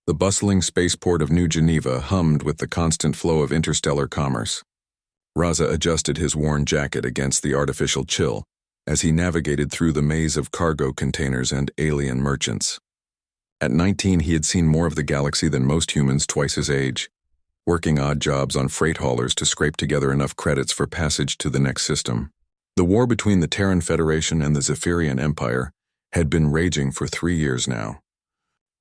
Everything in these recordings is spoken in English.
The bustling spaceport of New Geneva hummed with the constant flow of interstellar commerce. Raza adjusted his worn jacket against the artificial chill as he navigated through the maze of cargo containers and alien merchants. At 19, he had seen more of the galaxy than most humans twice his age, working odd jobs on freight haulers to scrape together enough credits for passage to the next system. The war between the Terran Federation and the Zephyrian Empire had been raging for 3 years now.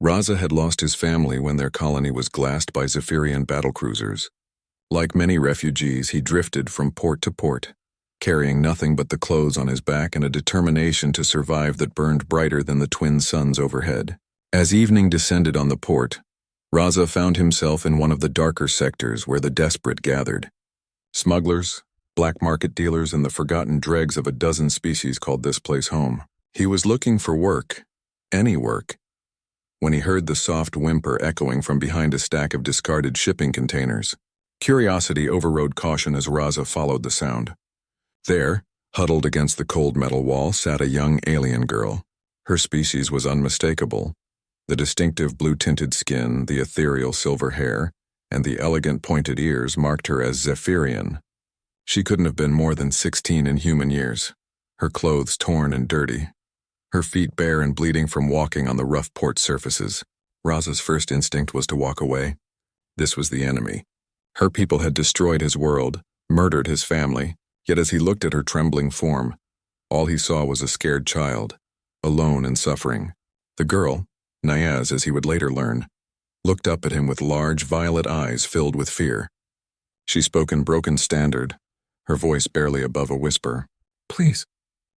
Raza had lost his family when their colony was glassed by Zephyrian battlecruisers. Like many refugees, he drifted from port to port, carrying nothing but the clothes on his back and a determination to survive that burned brighter than the twin suns overhead. As evening descended on the port, Raza found himself in one of the darker sectors where the desperate gathered. Smugglers, black market dealers, and the forgotten dregs of a dozen species called this place home. He was looking for work, any work, when he heard the soft whimper echoing from behind a stack of discarded shipping containers. Curiosity overrode caution as Raza followed the sound. There, huddled against the cold metal wall, sat a young alien girl. Her species was unmistakable. The distinctive blue-tinted skin, the ethereal silver hair, and the elegant pointed ears marked her as Zephyrian. She couldn't have been more than 16 in human years, her clothes torn and dirty, her feet bare and bleeding from walking on the rough port surfaces. Raza's first instinct was to walk away. This was the enemy. Her people had destroyed his world, murdered his family, yet as he looked at her trembling form, all he saw was a scared child, alone and suffering. The girl, Niaz as he would later learn, looked up at him with large violet eyes filled with fear. She spoke in broken standard, her voice barely above a whisper. "Please."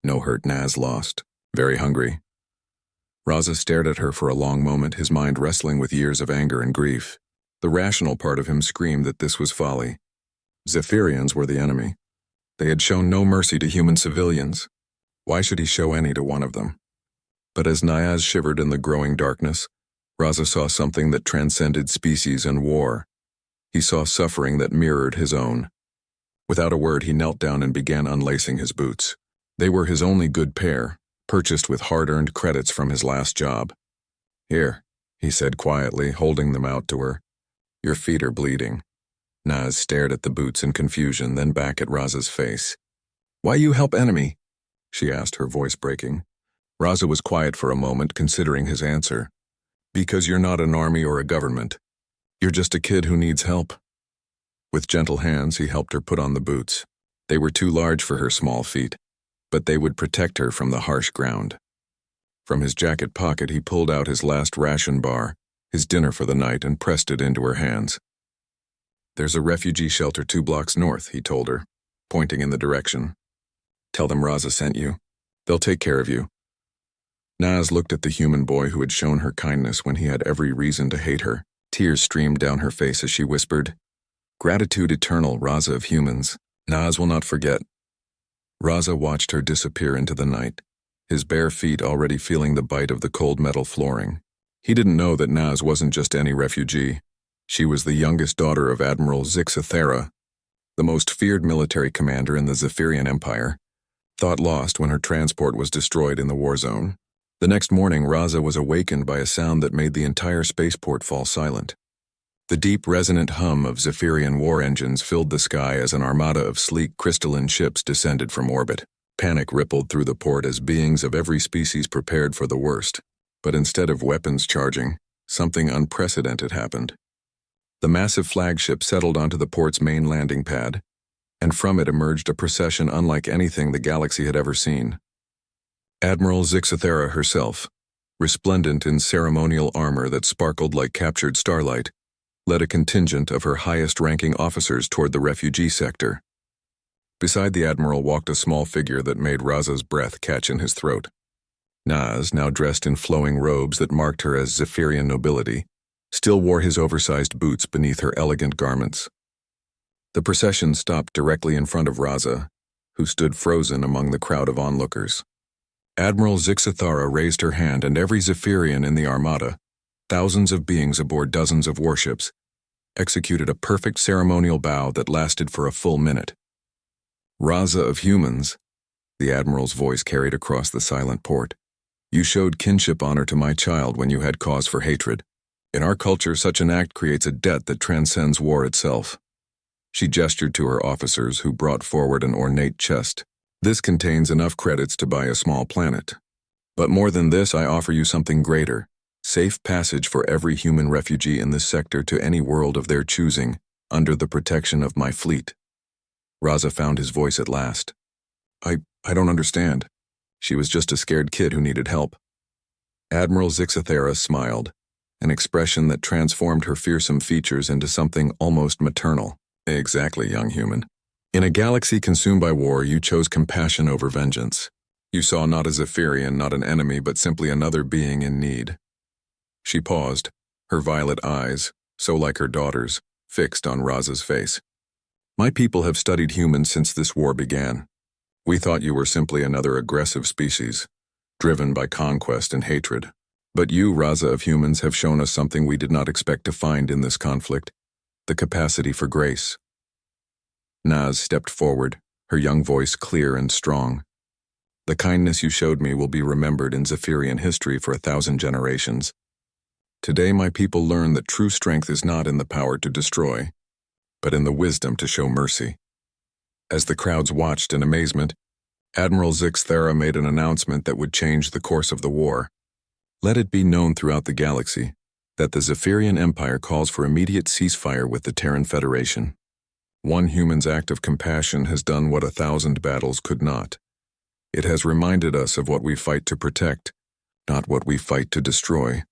No hurt Naz lost. Very hungry. Raza stared at her for a long moment, his mind wrestling with years of anger and grief. The rational part of him screamed that this was folly. Zephyrians were the enemy. They had shown no mercy to human civilians. Why should he show any to one of them? But as Niaz shivered in the growing darkness, Raza saw something that transcended species and war. He saw suffering that mirrored his own. Without a word, he knelt down and began unlacing his boots. They were his only good pair, purchased with hard-earned credits from his last job. "Here," he said quietly, holding them out to her. "Your feet are bleeding." Naz stared at the boots in confusion, then back at Raza's face. "Why you help enemy?" she asked, her voice breaking. Raza was quiet for a moment, considering his answer. "Because you're not an army or a government. You're just a kid who needs help." With gentle hands, he helped her put on the boots. They were too large for her small feet, but they would protect her from the harsh ground. From his jacket pocket, he pulled out his last ration bar, his dinner for the night, and pressed it into her hands. "There's a refugee shelter 2 blocks north," he told her, pointing in the direction. "Tell them Raza sent you. They'll take care of you." Naz looked at the human boy who had shown her kindness when he had every reason to hate her. Tears streamed down her face as she whispered, "Gratitude eternal, Raza of humans. Naz will not forget." Raza watched her disappear into the night, his bare feet already feeling the bite of the cold metal flooring. He didn't know that Naz wasn't just any refugee. She was the youngest daughter of Admiral Zixathera, the most feared military commander in the Zephyrian Empire, thought lost when her transport was destroyed in the war zone. The next morning, Raza was awakened by a sound that made the entire spaceport fall silent. The deep, resonant hum of Zephyrian war engines filled the sky as an armada of sleek, crystalline ships descended from orbit. Panic rippled through the port as beings of every species prepared for the worst. But instead of weapons charging, something unprecedented happened. The massive flagship settled onto the port's main landing pad, and from it emerged a procession unlike anything the galaxy had ever seen. Admiral Zixathera herself, resplendent in ceremonial armor that sparkled like captured starlight, led a contingent of her highest-ranking officers toward the refugee sector. Beside the admiral walked a small figure that made Raza's breath catch in his throat. Naz, now dressed in flowing robes that marked her as Zephyrian nobility, still wore his oversized boots beneath her elegant garments. The procession stopped directly in front of Raza, who stood frozen among the crowd of onlookers. Admiral Zixathara raised her hand, and every Zephyrian in the Armada, thousands of beings aboard dozens of warships, executed a perfect ceremonial bow that lasted for a full minute. "Raza of humans," the admiral's voice carried across the silent port, "you showed kinship honor to my child when you had cause for hatred. In our culture, such an act creates a debt that transcends war itself. She gestured to her officers, who brought forward an ornate chest. This contains enough credits to buy a small planet. But more than this, I offer you something greater: safe passage for every human refugee in this sector to any world of their choosing, under the protection of my fleet. Raza found his voice at last. I don't understand. She was just a scared kid who needed help. Admiral Zixathera smiled, an expression that transformed her fearsome features into something almost maternal. Exactly, young human. In a galaxy consumed by war, you chose compassion over vengeance. You saw not a Zephyrian, not an enemy, but simply another being in need. She paused, her violet eyes, so like her daughter's, fixed on Raza's face. My people have studied humans since this war began. We thought you were simply another aggressive species, driven by conquest and hatred. But you, Raza of humans, have shown us something we did not expect to find in this conflict: the capacity for grace. Naz stepped forward, her young voice clear and strong. The kindness you showed me will be remembered in Zephyrian history for 1,000 generations. Today my people learn that true strength is not in the power to destroy, but in the wisdom to show mercy. As the crowds watched in amazement, Admiral Zixathera made an announcement that would change the course of the war. Let it be known throughout the galaxy that the Zephyrian Empire calls for immediate ceasefire with the Terran Federation. One human's act of compassion has done what 1,000 battles could not. It has reminded us of what we fight to protect, not what we fight to destroy.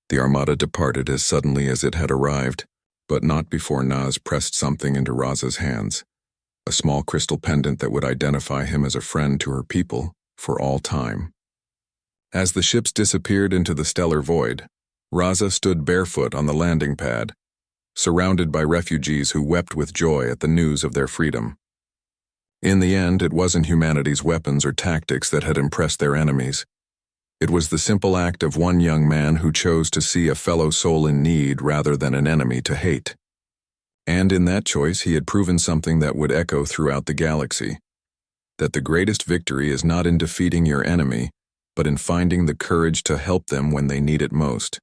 The Armada departed as suddenly as it had arrived, but not before Naz pressed something into Raza's hands, a small crystal pendant that would identify him as a friend to her people for all time. As the ships disappeared into the stellar void, Raza stood barefoot on the landing pad, surrounded by refugees who wept with joy at the news of their freedom. In the end, it wasn't humanity's weapons or tactics that had impressed their enemies. It was the simple act of one young man who chose to see a fellow soul in need rather than an enemy to hate. And in that choice, he had proven something that would echo throughout the galaxy: that the greatest victory is not in defeating your enemy, but in finding the courage to help them when they need it most.